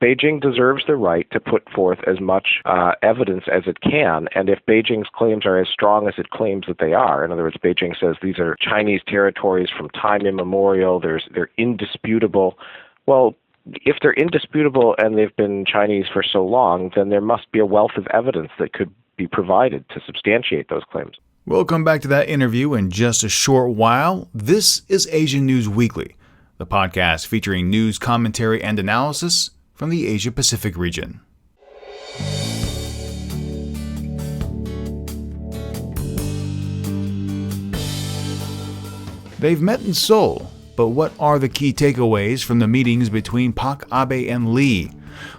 Beijing deserves the right to put forth as much evidence as it can, and if Beijing's claims are as strong as it claims that they are, in other words, Beijing says these are Chinese territories from time immemorial, they're indisputable. Well, if they're indisputable and they've been Chinese for so long, then there must be a wealth of evidence that could be provided to substantiate those claims. We'll come back to that interview in just a short while. This is Asian News Weekly, the podcast featuring news, commentary, and analysis from the Asia-Pacific region. They've met in Seoul, but what are the key takeaways from the meetings between Park, Abe, and Lee?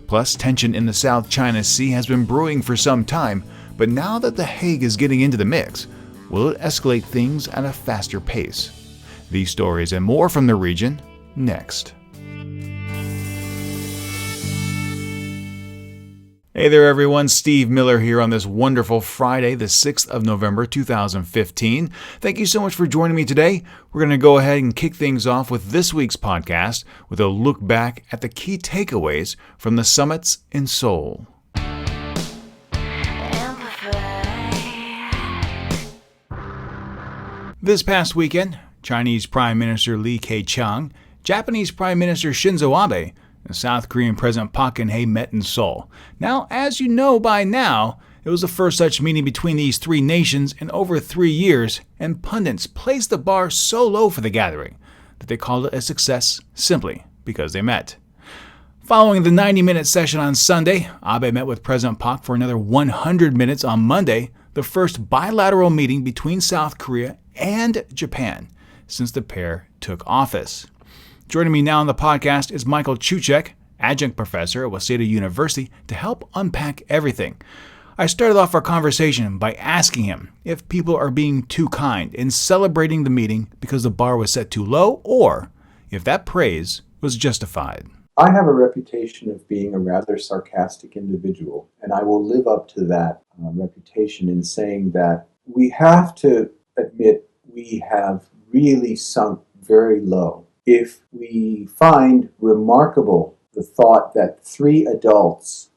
Plus, tension in the South China Sea has been brewing for some time, but now that the Hague is getting into the mix, will it escalate things at a faster pace? These stories and more from the region, next. Hey there everyone, Steve Miller here on this wonderful Friday, the 6th of November 2015. Thank you so much for joining me today. We're going to go ahead and kick things off with this week's podcast with a look back at the key takeaways from the summits in Seoul. This past weekend, Chinese Prime Minister Keqiang, Japanese Prime Minister Shinzo Abe, and South Korean President Park Geun-hye met in Seoul. Now, as you know by now, it was the first such meeting between these three nations in over 3 years, and pundits placed the bar so low for the gathering that they called it a success simply because they met. Following the 90-minute session on Sunday, Abe met with President Park for another 100 minutes on Monday, the first bilateral meeting between South Korea and Japan since the pair took office. Joining me now on the podcast is Michael Cucek, Adjunct Professor at Waseda University, to help unpack everything. I started off our conversation by asking him if people are being too kind in celebrating the meeting because the bar was set too low, or if that praise was justified. I have a reputation of being a rather sarcastic individual, and I will live up to that reputation in saying that we have to admit we have really sunk very low. If we find remarkable the thought that 3 adults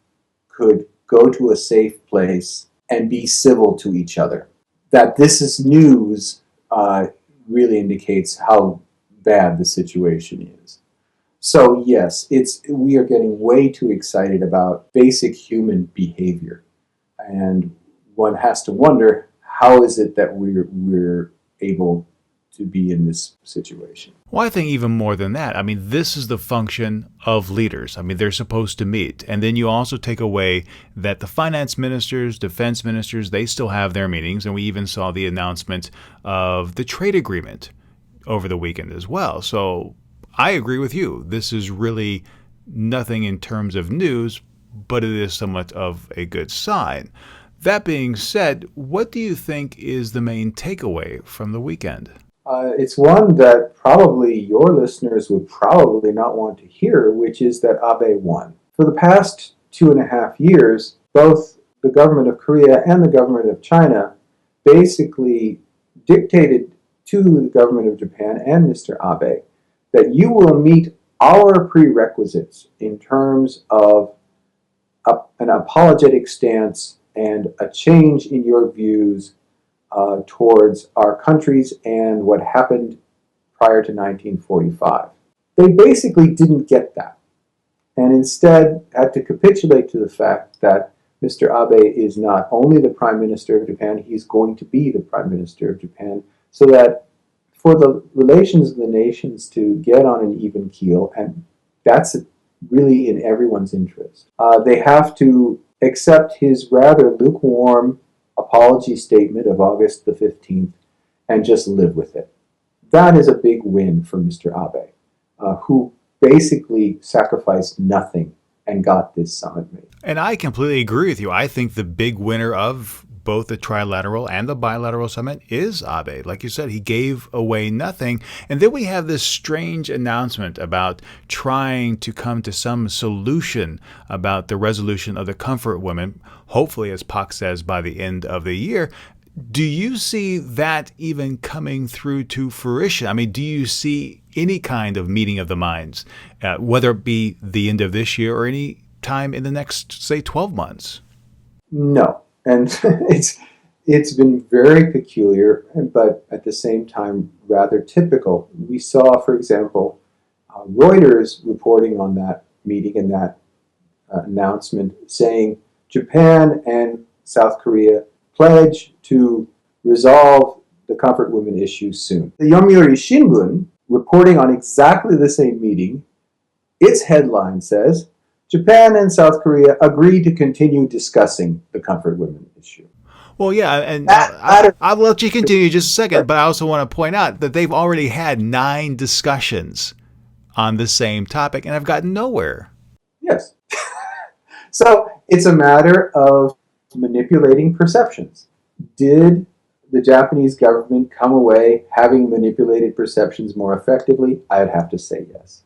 could go to a safe place and be civil to each other, that this is news really indicates how bad the situation is. So yes, we are getting way too excited about basic human behavior, and one has to wonder, how is it that we're able to be in this situation? Well, I think even more than that. I mean, this is the function of leaders. I mean, they're supposed to meet. And then you also take away that the finance ministers, defense ministers, they still have their meetings. And we even saw the announcement of the trade agreement over the weekend as well. So I agree with you. This is really nothing in terms of news, but it is somewhat of a good sign. That being said, what do you think is the main takeaway from the weekend? It's one that probably your listeners would probably not want to hear, which is that Abe won. For the past 2.5 years, both the government of Korea and the government of China basically dictated to the government of Japan and Mr. Abe that you will meet our prerequisites in terms of an apologetic stance and a change in your views towards our countries and what happened prior to 1945. They basically didn't get that, and instead had to capitulate to the fact that Mr. Abe is not only the Prime Minister of Japan, he's going to be the Prime Minister of Japan, so that for the relations of the nations to get on an even keel, and that's really in everyone's interest, they have to accept his rather lukewarm apology statement of August the 15th and just live with it. That is a big win for Mr. Abe, who basically sacrificed nothing and got this summit made. And I completely agree with you. I think the big winner of both the trilateral and the bilateral summit is Abe. Like you said, he gave away nothing. And then we have this strange announcement about trying to come to some solution about the resolution of the comfort women, hopefully, as Park says, by the end of the year. Do you see that even coming through to fruition? I mean, do you see any kind of meeting of the minds, whether it be the end of this year or any time in the next, say, 12 months? No. And it's been very peculiar, but at the same time rather typical. We saw, for example, Reuters reporting on that meeting and that announcement saying Japan and South Korea pledge to resolve the comfort women issue soon. The Yomiuri Shimbun, reporting on exactly the same meeting, its headline says, Japan and South Korea agree to continue discussing the comfort women issue. Well, yeah, and I'll let you continue just a second, but I also want to point out that they've already had 9 discussions on the same topic, and have gotten nowhere. Yes. So it's a matter of manipulating perceptions. Did the Japanese government come away having manipulated perceptions more effectively? I would have to say yes.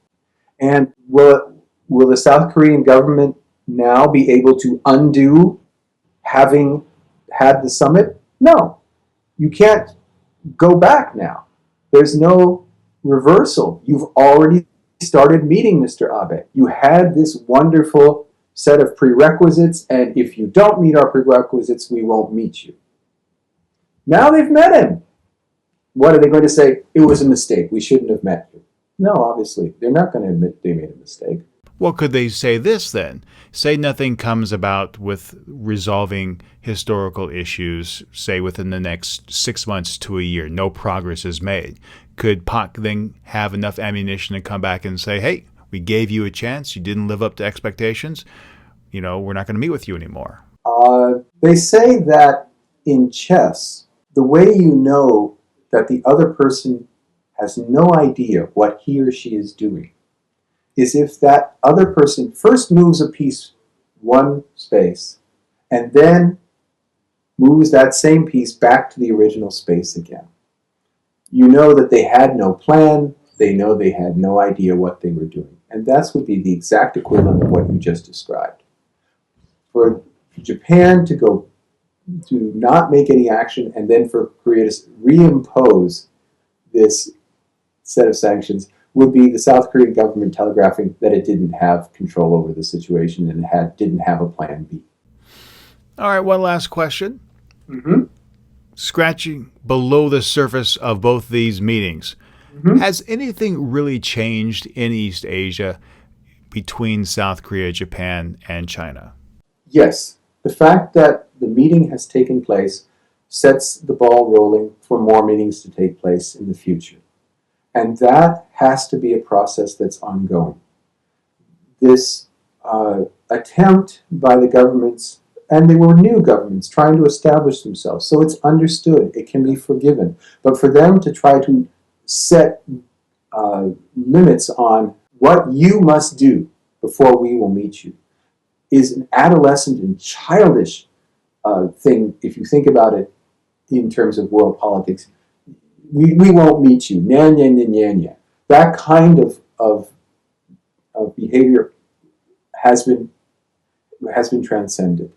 And will the South Korean government now be able to undo having had the summit? No. You can't go back now. There's no reversal. You've already started meeting Mr. Abe. You had this wonderful set of prerequisites, and if you don't meet our prerequisites, we won't meet you. Now they've met him. What are they going to say? It was a mistake. We shouldn't have met you. No, obviously. They're not going to admit they made a mistake. Well, could they say this then? Say nothing comes about with resolving historical issues, say within the next 6 months to a year, no progress is made. Could Pak then have enough ammunition to come back and say, hey, we gave you a chance, you didn't live up to expectations, we're not going to meet with you anymore? They say that in chess, the way you know that the other person has no idea what he or she is doing is if that other person first moves a piece one space and then moves that same piece back to the original space again. You know that they had no plan, they know they had no idea what they were doing. And that would be the exact equivalent of what you just described. For Japan to not make any action and then for Korea to reimpose this set of sanctions would be the South Korean government telegraphing that it didn't have control over the situation and didn't have a plan B. All right, one last question. Mm-hmm. Scratching below the surface of both these meetings, has anything really changed in East Asia between South Korea, Japan, and China? Yes. The fact that the meeting has taken place sets the ball rolling for more meetings to take place in the future. And that has to be a process that's ongoing. This attempt by the governments, and they were new governments trying to establish themselves, so it's understood, it can be forgiven. But for them to try to set limits on what you must do before we will meet you is an adolescent and childish thing, if you think about it in terms of world politics. We won't meet you. Nya, nya, nya, nya, nya. That kind of behavior has been transcended.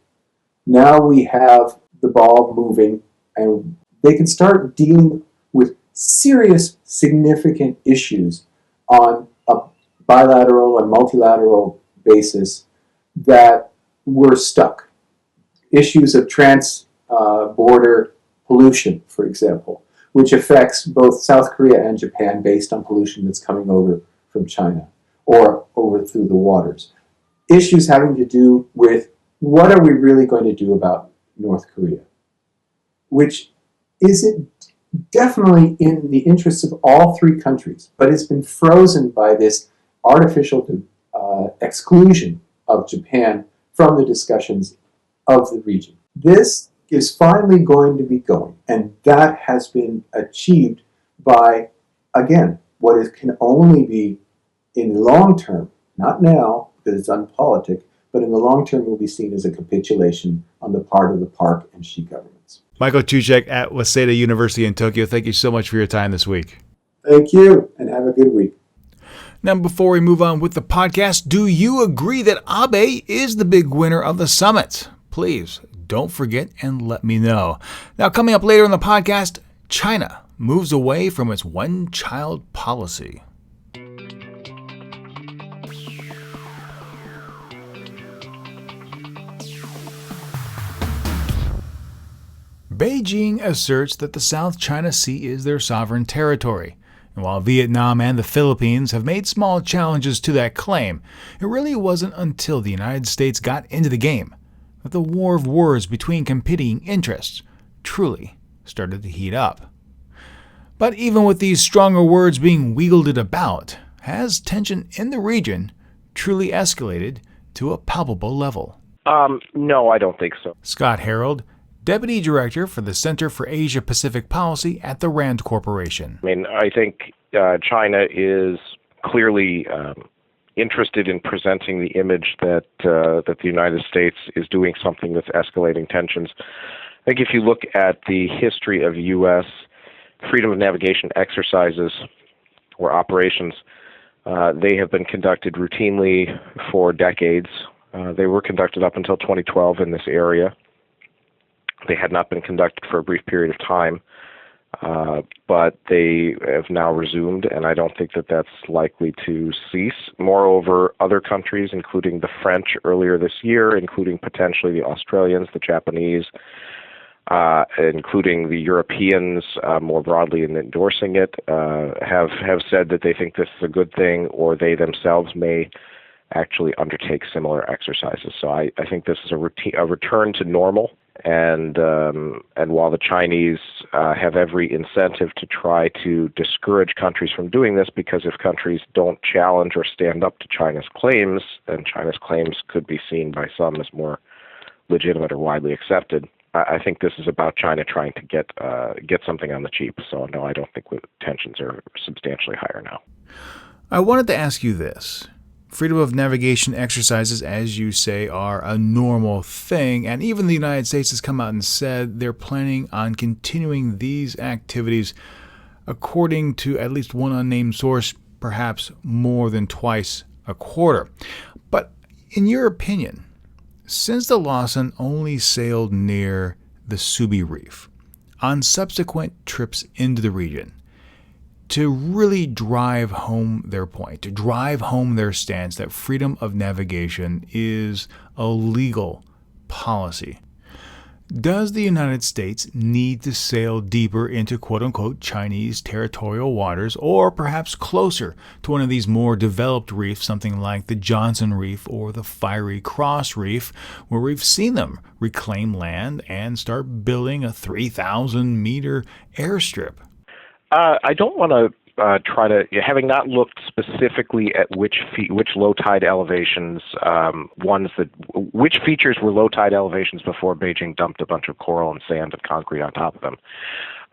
Now we have the ball moving, and they can start dealing with serious, significant issues on a bilateral and multilateral basis that were stuck. Issues of trans-border pollution, for example, which affects both South Korea and Japan based on pollution that's coming over from China or over through the waters. Issues having to do with what are we really going to do about North Korea, which isn't definitely in the interests of all 3 countries, but it's been frozen by this artificial exclusion of Japan from the discussions of the region. This is finally going to be going, and that has been achieved by, again, what can only be in the long term, not now because it's unpolitic, but in the long term will be seen as a capitulation on the part of the Park and Xi governments. Michael Cucek at Waseda University in Tokyo, thank you so much for your time this week. Thank you, and have a good week. Now, before we move on with the podcast, do you agree that Abe is the big winner of the summit? Please don't forget and let me know. Now, coming up later in the podcast, China moves away from its one-child policy. Beijing asserts that the South China Sea is their sovereign territory. And while Vietnam and the Philippines have made small challenges to that claim, it really wasn't until the United States got into the game that the war of words between competing interests truly started to heat up. But even with these stronger words being wielded about, has tension in the region truly escalated to a palpable level? No, I don't think so. Scott Harold, Deputy Director for the Center for Asia-Pacific Policy at the RAND Corporation. I mean, I think China is clearly interested in presenting the image that the United States is doing something that's escalating tensions. I think if you look at the history of U.S. freedom of navigation exercises or operations, they have been conducted routinely for decades. They were conducted up until 2012 in this area. They had not been conducted for a brief period of time, but they have now resumed, and I don't think that that's likely to cease. Moreover, other countries, including the French earlier this year, including potentially the Australians, the Japanese, including the Europeans more broadly in endorsing it, have said that they think this is a good thing, or they themselves may actually undertake similar exercises. So I think this is a return to normal. And while the Chinese have every incentive to try to discourage countries from doing this, because if countries don't challenge or stand up to China's claims, then China's claims could be seen by some as more legitimate or widely accepted. I think this is about China trying to get something on the cheap. So no, I don't think tensions are substantially higher now. I wanted to ask you this. Freedom of navigation exercises, as you say, are a normal thing, and even the United States has come out and said they're planning on continuing these activities, according to at least one unnamed source, perhaps more than twice a quarter. But in your opinion, since the Lawson only sailed near the Subi Reef, on subsequent trips into the region, to really drive home their point, to drive home their stance that freedom of navigation is a legal policy, does the United States need to sail deeper into quote-unquote Chinese territorial waters, or perhaps closer to one of these more developed reefs, something like the Johnson Reef or the Fiery Cross Reef, where we've seen them reclaim land and start building a 3,000-meter airstrip? I don't want to try to, having not looked specifically at which low tide elevations, which features were low tide elevations before Beijing dumped a bunch of coral and sand and concrete on top of them.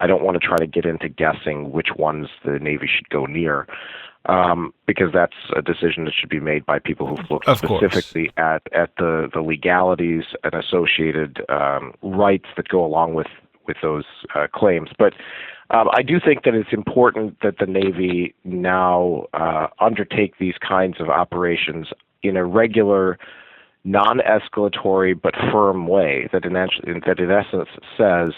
I don't want to try to get into guessing which ones the Navy should go near, because that's a decision that should be made by people who've looked specifically at the legalities and associated rights that go along with those claims. But I do think that it's important that the Navy now undertake these kinds of operations in a regular, non-escalatory but firm way that in essence says,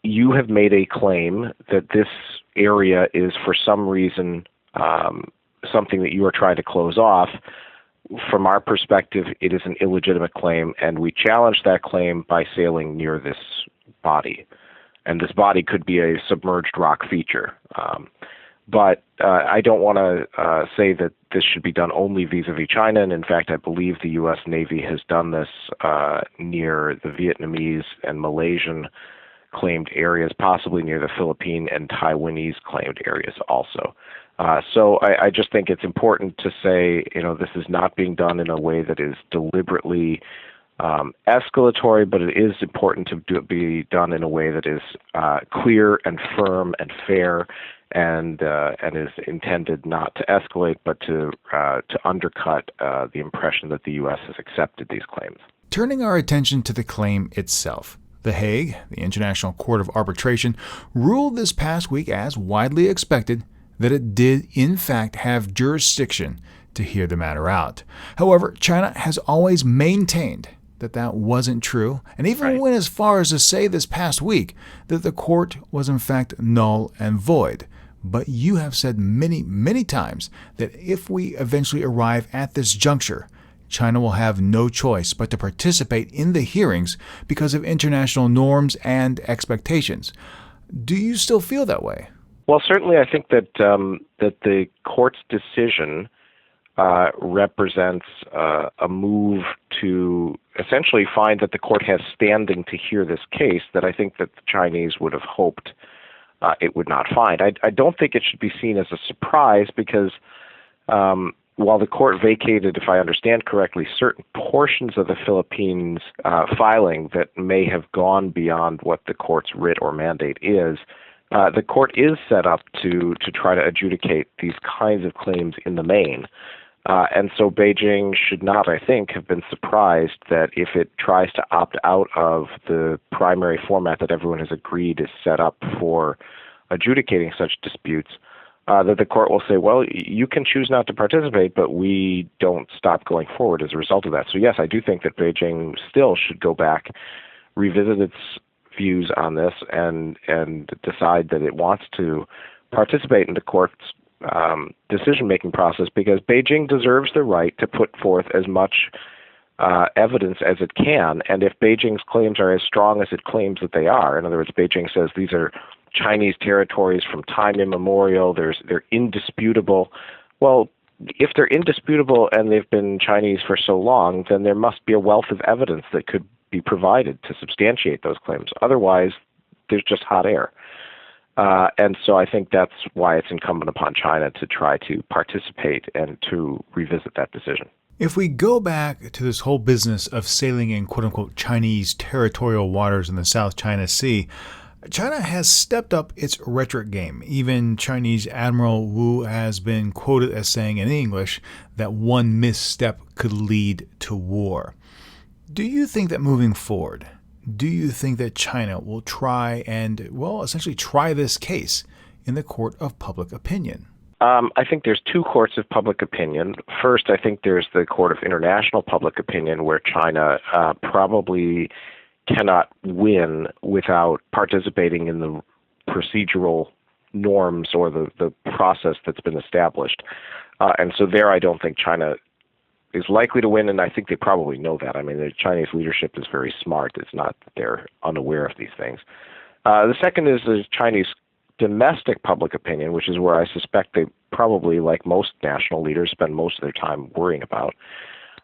you have made a claim that this area is for some reason something that you are trying to close off. From our perspective, it is an illegitimate claim, and we challenge that claim by sailing near this body. And this body could be a submerged rock feature. But I don't want to say that this should be done only vis-a-vis China. And in fact, I believe the U.S. Navy has done this near the Vietnamese and Malaysian claimed areas, possibly near the Philippine and Taiwanese claimed areas also. So I just think it's important to say, this is not being done in a way that is deliberately escalatory, but it is important to be done in a way that is clear and firm and fair, and is intended not to escalate, but to undercut the impression that the U.S. has accepted these claims. Turning our attention to the claim itself, The Hague, the International Court of Arbitration, ruled this past week, as widely expected, that it did in fact have jurisdiction to hear the matter out. However, China has always maintained that wasn't true, and even went as far as to say this past week that the court was in fact null and void. But you have said many, many times that if we eventually arrive at this juncture, China will have no choice but to participate in the hearings because of international norms and expectations. Do you still feel that way? Well, certainly I think that the court's decision represents a move to essentially find that the court has standing to hear this case that I think that the Chinese would have hoped it would not find. I don't think it should be seen as a surprise because while the court vacated, if I understand correctly, certain portions of the Philippines filing that may have gone beyond what the court's writ or mandate is, the court is set up to try to adjudicate these kinds of claims in the main. And so Beijing should not, I think, have been surprised that if it tries to opt out of the primary format that everyone has agreed is set up for adjudicating such disputes, that the court will say, well, you can choose not to participate, but we don't stop going forward as a result of that. So yes, I do think that Beijing still should go back, revisit its views on this, and decide that it wants to participate in the court's decision-making process, because Beijing deserves the right to put forth as much evidence as it can. And if Beijing's claims are as strong as it claims that they are, in other words, Beijing says these are Chinese territories from time immemorial, they're indisputable. Well, if they're indisputable and they've been Chinese for so long, then there must be a wealth of evidence that could be provided to substantiate those claims. Otherwise, there's just hot air. And so I think that's why it's incumbent upon China to try to participate and to revisit that decision. If we go back to this whole business of sailing in quote-unquote Chinese territorial waters in the South China Sea, China has stepped up its rhetoric game. Even Chinese Admiral Wu has been quoted as saying in English that one misstep could lead to war. Do you think that moving forward, do you think that China will try and, well, essentially try this case in the court of public opinion? I think there's two courts of public opinion. First, I think there's the court of international public opinion, where China probably cannot win without participating in the procedural norms or the process that's been established. And so there I don't think China is likely to win, and I think they probably know that. I mean, the Chinese leadership is very smart. It's not that they're unaware of these things. The second is the Chinese domestic public opinion, which is where I suspect they probably, like most national leaders, spend most of their time worrying about.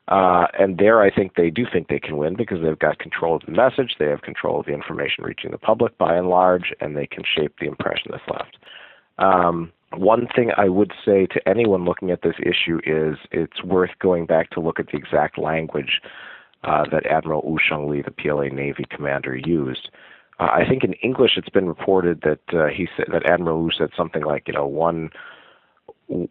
And there I think they do think they can win because they've got control of the message, they have control of the information reaching the public by and large, and they can shape the impression that's left. One thing I would say to anyone looking at this issue is it's worth going back to look at the exact language that Admiral Wu Shengli, the PLA Navy commander, used. I think in English it's been reported that he said that Admiral Wu said something like,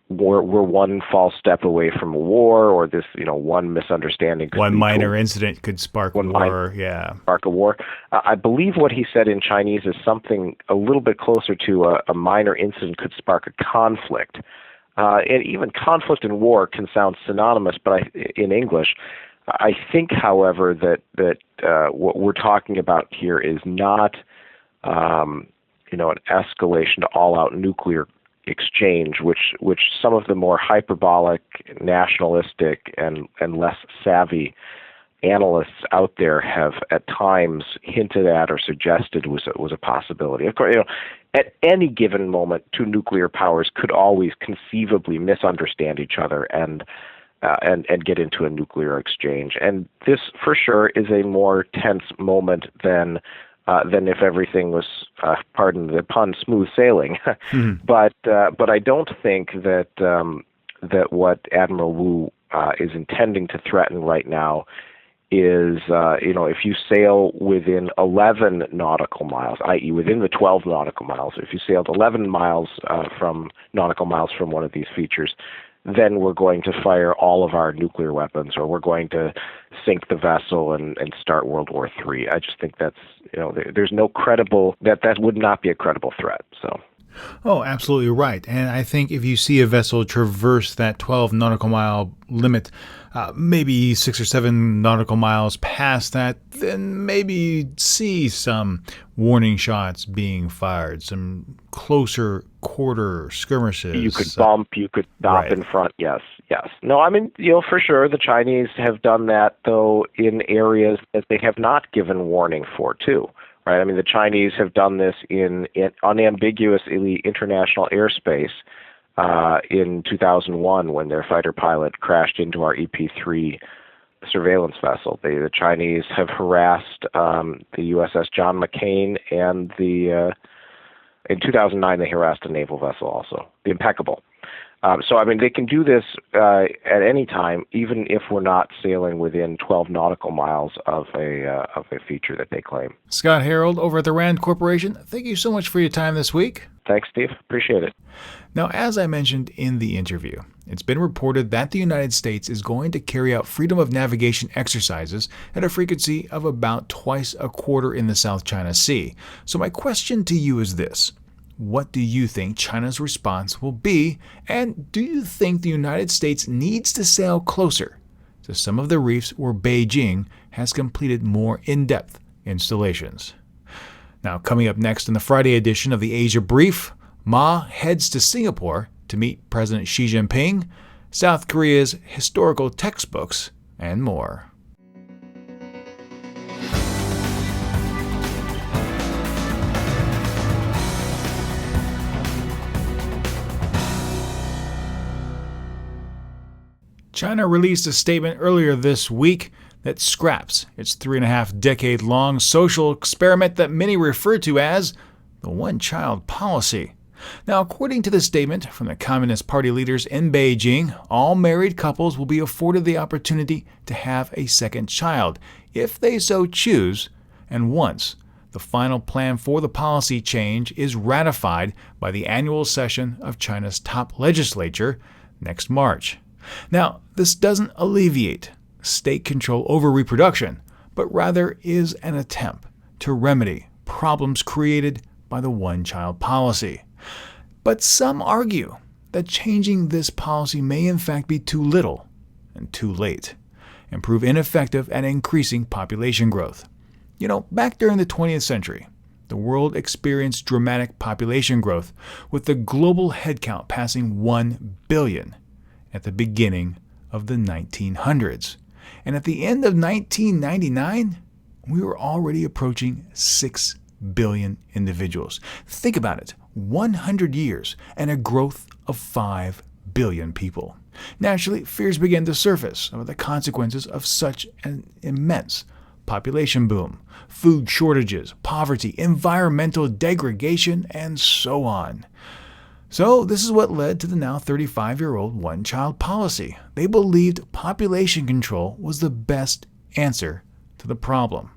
we're one false step away from a war, or this, one misunderstanding. One minor incident could spark war. Spark a war. I believe what he said in Chinese is something a little bit closer to a minor incident could spark a conflict. And even conflict and war can sound synonymous, but in English, I think, however, that what we're talking about here is not, an escalation to all-out nuclear exchange, which some of the more hyperbolic, nationalistic, and less savvy analysts out there have at times hinted at or suggested was a possibility. Of course, at any given moment, two nuclear powers could always conceivably misunderstand each other and get into a nuclear exchange. And this, for sure, is a more tense moment than if everything was, pardon the pun, smooth sailing. But I don't think that what Admiral Wu is intending to threaten right now is, if you sail within 11 nautical miles, i.e. within the 12 nautical miles, if you sailed 11 nautical miles from one of these features, then we're going to fire all of our nuclear weapons, or we're going to sink the vessel and start World War III. I just think that's, there's no credible, that would not be a credible threat. So. Oh, absolutely right. And I think if you see a vessel traverse that 12 nautical mile limit, maybe 6 or 7 nautical miles past that, then maybe see some warning shots being fired, some closer quarter skirmishes. You could bump, you could stop Right. in front. Yes, yes. No, I mean, for sure, the Chinese have done that, though, in areas that they have not given warning for, too. Right? I mean, the Chinese have done this in unambiguously international airspace in 2001 when their fighter pilot crashed into our EP-3 surveillance vessel. The Chinese have harassed the USS John McCain, and in 2009 they harassed a naval vessel also, the Impeccable. So, I mean, they can do this at any time, even if we're not sailing within 12 nautical miles of a feature that they claim. Scott Harold over at the Rand Corporation, thank you so much for your time this week. Thanks, Steve. Appreciate it. Now, as I mentioned in the interview, it's been reported that the United States is going to carry out freedom of navigation exercises at a frequency of about twice a quarter in the South China Sea. So my question to you is this. What do you think China's response will be? And do you think the United States needs to sail closer to some of the reefs where Beijing has completed more in-depth installations? Now, coming up next in the Friday edition of the Asia Brief, Ma heads to Singapore to meet President Xi Jinping, South Korea's historical textbooks, and more. China released a statement earlier this week that scraps its 3.5-decade-long social experiment that many refer to as the one-child policy. Now, according to the statement from the Communist Party leaders in Beijing, all married couples will be afforded the opportunity to have a second child, if they so choose, and once the final plan for the policy change is ratified by the annual session of China's top legislature next March. Now, this doesn't alleviate state control over reproduction, but rather is an attempt to remedy problems created by the one-child policy. But some argue that changing this policy may in fact be too little and too late, and prove ineffective at increasing population growth. Back during the 20th century, the world experienced dramatic population growth, with the global headcount passing 1 billion at the beginning of the 1900s. And at the end of 1999, we were already approaching 6 billion individuals. Think about it, 100 years and a growth of 5 billion people. Naturally, fears began to surface about the consequences of such an immense population boom, food shortages, poverty, environmental degradation, and so on. So this is what led to the now 35-year-old one-child policy. They believed population control was the best answer to the problem.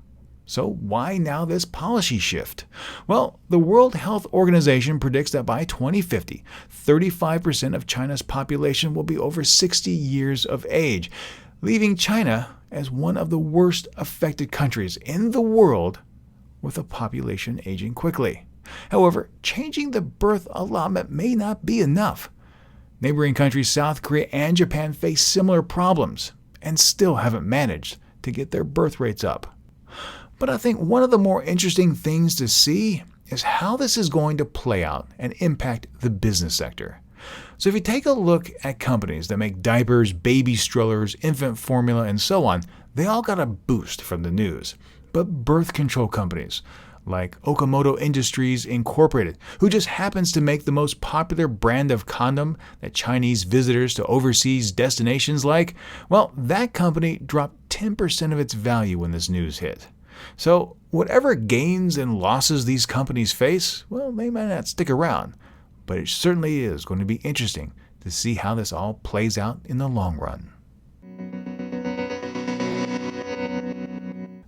So why now this policy shift? Well, the World Health Organization predicts that by 2050, 35% of China's population will be over 60 years of age, leaving China as one of the worst affected countries in the world with a population aging quickly. However, changing the birth allotment may not be enough. Neighboring countries South Korea and Japan face similar problems and still haven't managed to get their birth rates up. But I think one of the more interesting things to see is how this is going to play out and impact the business sector. So if you take a look at companies that make diapers, baby strollers, infant formula, and so on, they all got a boost from the news. But birth control companies like Okamoto Industries Incorporated, who just happens to make the most popular brand of condom that Chinese visitors to overseas destinations like, well, that company dropped 10% of its value when this news hit. So whatever gains and losses these companies face, well, they might not stick around, but it certainly is going to be interesting to see how this all plays out in the long run.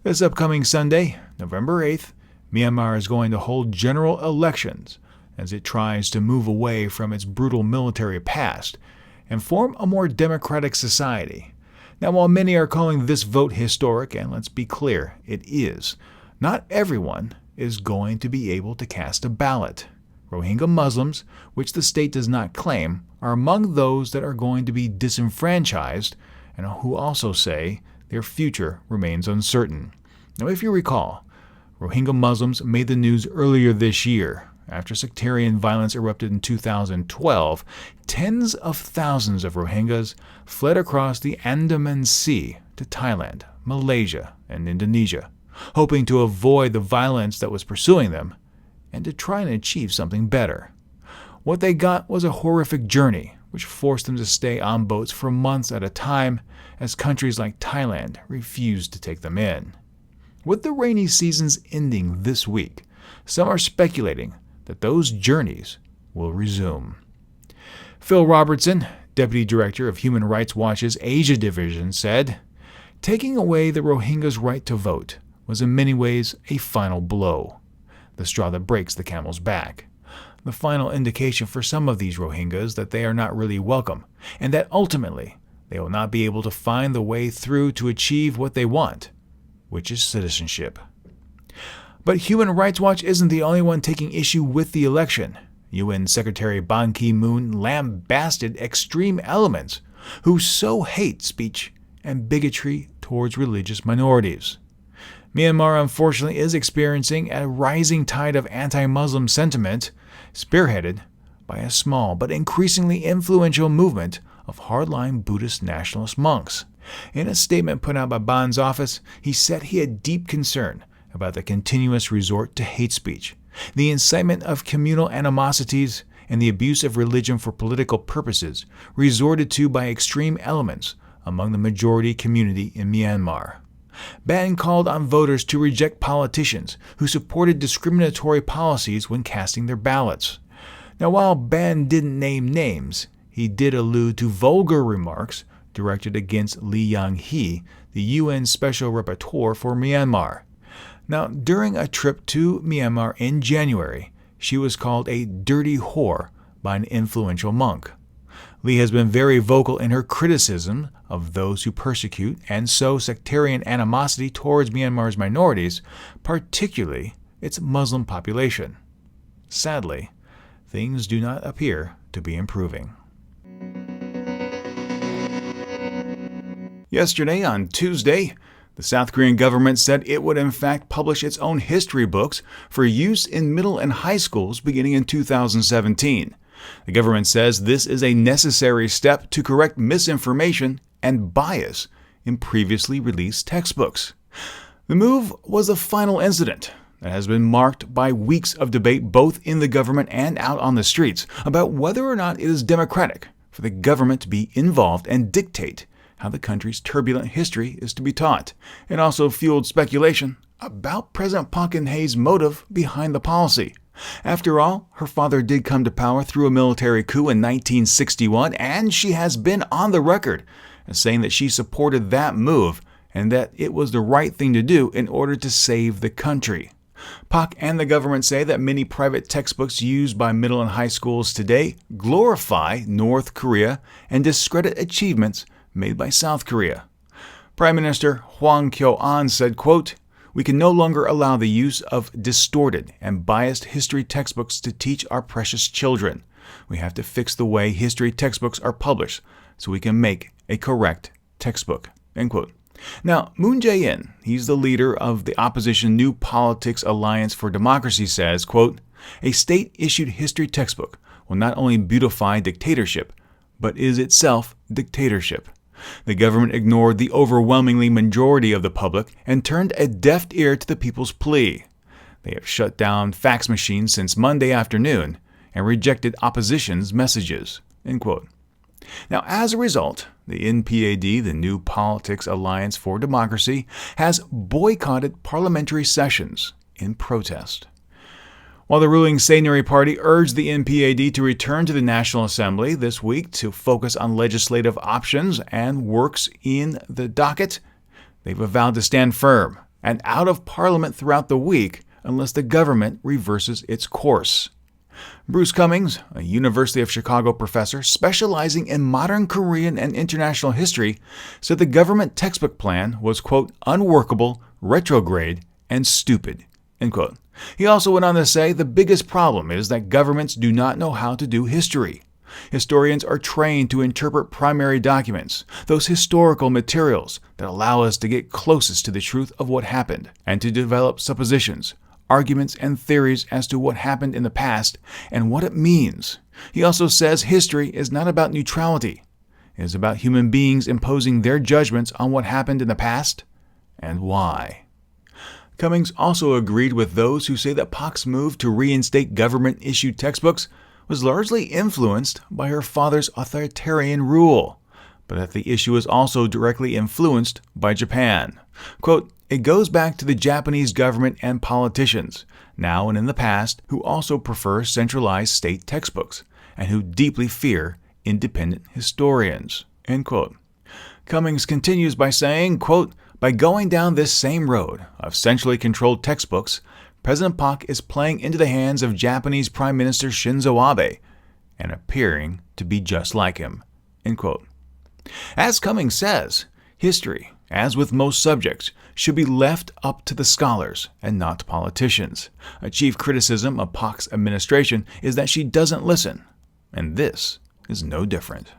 This upcoming Sunday, November 8th, Myanmar is going to hold general elections as it tries to move away from its brutal military past and form a more democratic society. Now, while many are calling this vote historic, and let's be clear, it is, not everyone is going to be able to cast a ballot. Rohingya Muslims, which the state does not claim, are among those that are going to be disenfranchised and who also say their future remains uncertain. Now, if you recall, Rohingya Muslims made the news earlier this year after sectarian violence erupted in 2012, tens of thousands of Rohingyas fled across the Andaman Sea to Thailand, Malaysia, and Indonesia, hoping to avoid the violence that was pursuing them and to try and achieve something better. What they got was a horrific journey, which forced them to stay on boats for months at a time as countries like Thailand refused to take them in. With the rainy seasons ending this week, some are speculating that those journeys will resume. Phil Robertson, Deputy Director of Human Rights Watch's Asia Division, said, "Taking away the Rohingyas' right to vote was in many ways a final blow, the straw that breaks the camel's back. The final indication for some of these Rohingyas that they are not really welcome, and that ultimately they will not be able to find the way through to achieve what they want, which is citizenship." But Human Rights Watch isn't the only one taking issue with the election. UN Secretary Ban Ki-moon lambasted extreme elements who sow hate speech and bigotry towards religious minorities. Myanmar, unfortunately, is experiencing a rising tide of anti-Muslim sentiment, spearheaded by a small but increasingly influential movement of hardline Buddhist nationalist monks. In a statement put out by Ban's office, he said he had deep concern about the continuous resort to hate speech, the incitement of communal animosities, and the abuse of religion for political purposes resorted to by extreme elements among the majority community in Myanmar. Ban called on voters to reject politicians who supported discriminatory policies when casting their ballots. Now, while Ban didn't name names, he did allude to vulgar remarks directed against Lee Yang-hee, the UN Special Rapporteur for Myanmar. Now, during a trip to Myanmar in January, she was called a dirty whore by an influential monk. Lee has been very vocal in her criticism of those who persecute and sow sectarian animosity towards Myanmar's minorities, particularly its Muslim population. Sadly, things do not appear to be improving. Yesterday, on Tuesday, the South Korean government said it would in fact publish its own history books for use in middle and high schools beginning in 2017. The government says this is a necessary step to correct misinformation and bias in previously released textbooks. The move was a final incident that has been marked by weeks of debate both in the government and out on the streets about whether or not it is democratic for the government to be involved and dictate how the country's turbulent history is to be taught, and also fueled speculation about President Park Geun-hye's motive behind the policy. After all, her father did come to power through a military coup in 1961, and she has been on the record as saying that she supported that move and that it was the right thing to do in order to save the country. Park and the government say that many private textbooks used by middle and high schools today glorify North Korea and discredit achievements made by South Korea. Prime Minister Hwang Kyo-ahn said, quote, "We can no longer allow the use of distorted and biased history textbooks to teach our precious children. We have to fix the way history textbooks are published so we can make a correct textbook." End quote. Now, Moon Jae-in, he's the leader of the opposition New Politics Alliance for Democracy, says, quote, "A state-issued history textbook will not only beautify dictatorship, but is itself dictatorship. The government ignored the overwhelmingly majority of the public and turned a deaf ear to the people's plea. They have shut down fax machines since Monday afternoon and rejected opposition's messages." End quote. Now, as a result, the NPAD, the New Politics Alliance for Democracy, has boycotted parliamentary sessions in protest. While the ruling Saenuri Party urged the NPAD to return to the National Assembly this week to focus on legislative options and works in the docket, they've vowed to stand firm and out of Parliament throughout the week unless the government reverses its course. Bruce Cummings, a University of Chicago professor specializing in modern Korean and international history, said the government textbook plan was, quote, "unworkable, retrograde, and stupid," end quote. He also went on to say the biggest problem is that governments do not know how to do history. Historians are trained to interpret primary documents, those historical materials that allow us to get closest to the truth of what happened, and to develop suppositions, arguments and theories as to what happened in the past and what it means. He also says history is not about neutrality. It is about human beings imposing their judgments on what happened in the past and why. Cummings also agreed with those who say that Pak's move to reinstate government-issued textbooks was largely influenced by her father's authoritarian rule, but that the issue is also directly influenced by Japan. Quote, "It goes back to the Japanese government and politicians, now and in the past, who also prefer centralized state textbooks and who deeply fear independent historians." End quote. Cummings continues by saying, quote, "By going down this same road of centrally controlled textbooks, President Pak is playing into the hands of Japanese Prime Minister Shinzo Abe and appearing to be just like him." End quote. As Cummings says, history, as with most subjects, should be left up to the scholars and not politicians. A chief criticism of Pak's administration is that she doesn't listen, and this is no different.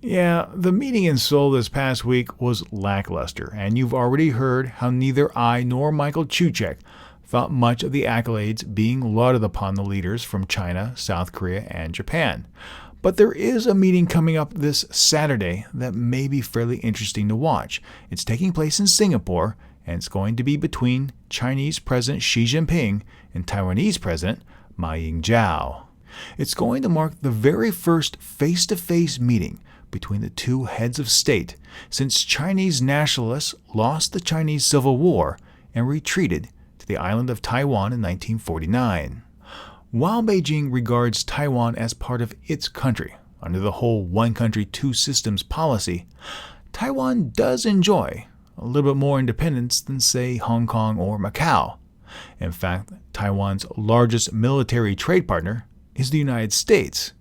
Yeah, the meeting in Seoul this past week was lackluster, and you've already heard how neither I nor Michael Cucek thought much of the accolades being lauded upon the leaders from China, South Korea, and Japan. But there is a meeting coming up this Saturday that may be fairly interesting to watch. It's taking place in Singapore, and it's going to be between Chinese President Xi Jinping and Taiwanese President Ma Ying-jeou. It's going to mark the very first face-to-face meeting between the two heads of state since Chinese nationalists lost the Chinese Civil War and retreated to the island of Taiwan in 1949. While Beijing regards Taiwan as part of its country under the whole one country, two systems policy, Taiwan does enjoy a little bit more independence than, say, Hong Kong or Macau. In fact, Taiwan's largest military trade partner is the United States,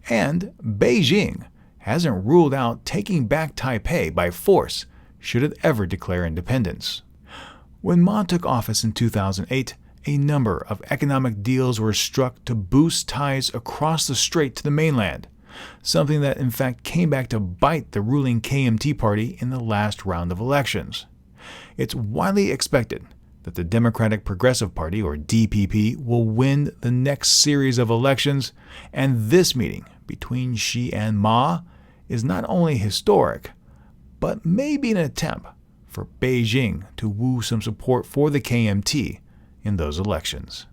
and Beijing hasn't ruled out taking back Taipei by force should it ever declare independence. When Ma took office in 2008, a number of economic deals were struck to boost ties across the strait to the mainland, something that in fact came back to bite the ruling KMT party in the last round of elections. It's widely expected that the Democratic Progressive Party, or DPP, will win the next series of elections, and this meeting between Xi and Ma is not only historic, but may be an attempt for Beijing to woo some support for the KMT in those elections.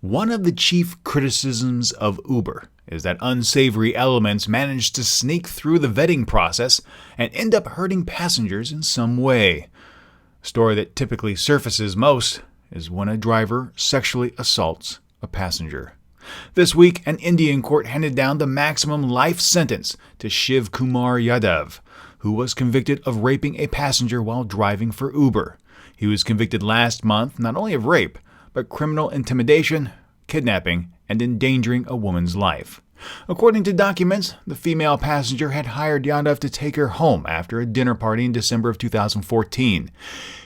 One of the chief criticisms of Uber is that unsavory elements manage to sneak through the vetting process and end up hurting passengers in some way. A story that typically surfaces most is when a driver sexually assaults a passenger. This week, an Indian court handed down the maximum life sentence to Shiv Kumar Yadav, who was convicted of raping a passenger while driving for Uber. He was convicted last month not only of rape, but criminal intimidation, kidnapping, and endangering a woman's life. According to documents, the female passenger had hired Yadav to take her home after a dinner party in December of 2014.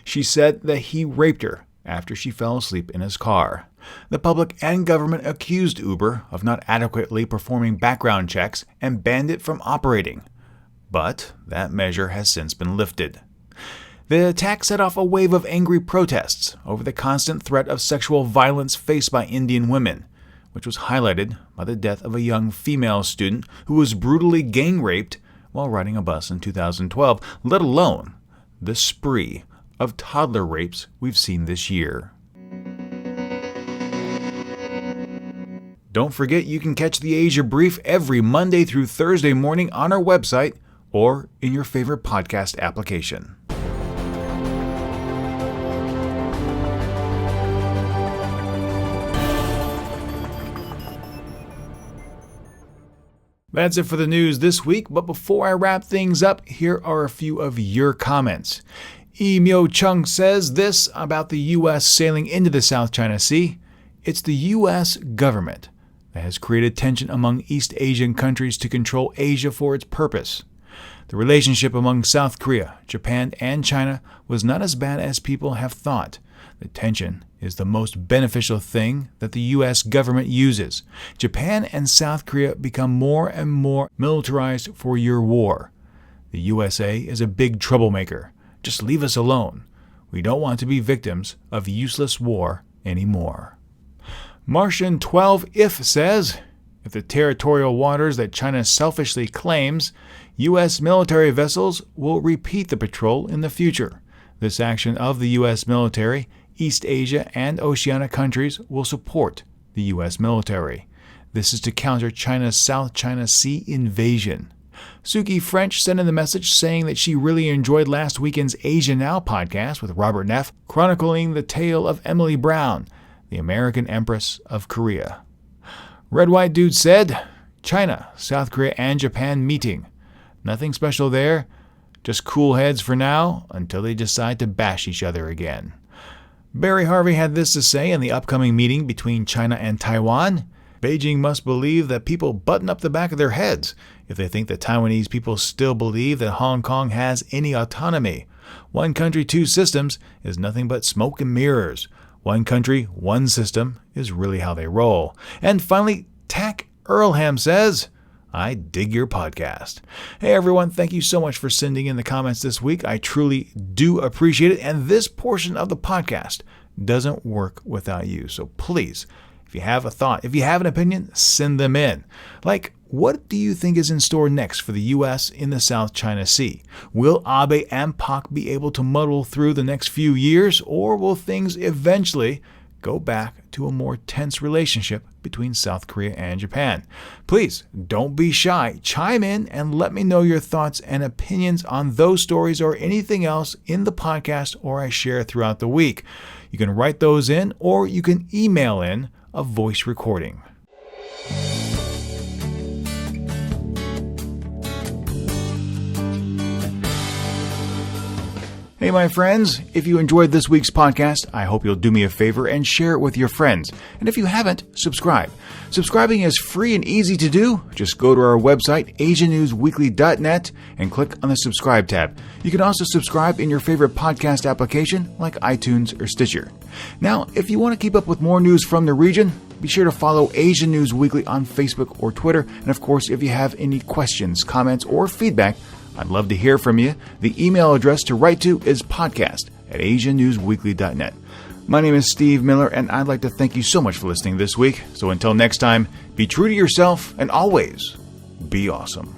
She said that he raped her after she fell asleep in his car. The public and government accused Uber of not adequately performing background checks and banned it from operating. But that measure has since been lifted. The attack set off a wave of angry protests over the constant threat of sexual violence faced by Indian women, which was highlighted by the death of a young female student who was brutally gang raped while riding a bus in 2012, let alone the spree of toddler rapes we've seen this year. Don't forget you can catch the Asia Brief every Monday through Thursday morning on our website or in your favorite podcast application. That's it for the news this week, but before I wrap things up, here are a few of your comments. E. Myo Chung says this about the U.S. sailing into the South China Sea. It's the U.S. government that has created tension among East Asian countries to control Asia for its purpose. The relationship among South Korea, Japan, and China was not as bad as people have thought. The tension is the most beneficial thing that the U.S. government uses. Japan and South Korea become more and more militarized for your war. The USA is a big troublemaker. Just leave us alone. We don't want to be victims of useless war anymore. Martian 12if says, if the territorial waters that China selfishly claims, U.S. military vessels will repeat the patrol in the future. This action of the U.S. military, East Asia, and Oceania countries will support the U.S. military. This is to counter China's South China Sea invasion. Suki French sent in the message saying that she really enjoyed last weekend's Asia Now podcast with Robert Neff, chronicling the tale of Emily Brown, the American Empress of Korea. Red White Dude said, China, South Korea, and Japan meeting. Nothing special there, just cool heads for now until they decide to bash each other again. Barry Harvey had this to say in the upcoming meeting between China and Taiwan. Beijing must believe that people button up the back of their heads if they think that Taiwanese people still believe that Hong Kong has any autonomy. One country, two systems is nothing but smoke and mirrors. One country, one system is really how they roll. And finally, Tack Earlham says, I dig your podcast. Hey everyone, thank you so much for sending in the comments this week. I truly do appreciate it. And this portion of the podcast doesn't work without you. So please, if you have a thought, if you have an opinion, send them in. Like, what do you think is in store next for the U.S. in the South China Sea? Will Abe and Pak be able to muddle through the next few years, or will things eventually go back to a more tense relationship between South Korea and Japan? Please, don't be shy. Chime in and let me know your thoughts and opinions on those stories or anything else in the podcast or I share throughout the week. You can write those in, or you can email in a voice recording. Hey my friends, if you enjoyed this week's podcast, I hope you'll do me a favor and share it with your friends. And if you haven't, subscribe. Subscribing is free and easy to do. Just go to our website, asiannewsweekly.net, and click on the subscribe tab. You can also subscribe in your favorite podcast application like iTunes or Stitcher. Now, if you want to keep up with more news from the region, be sure to follow Asian News Weekly on Facebook or Twitter. And of course, if you have any questions, comments, or feedback, I'd love to hear from you. The email address to write to is podcast@asiannewsweekly.net. My name is Steve Miller, and I'd like to thank you so much for listening this week. So until next time, be true to yourself and always be awesome.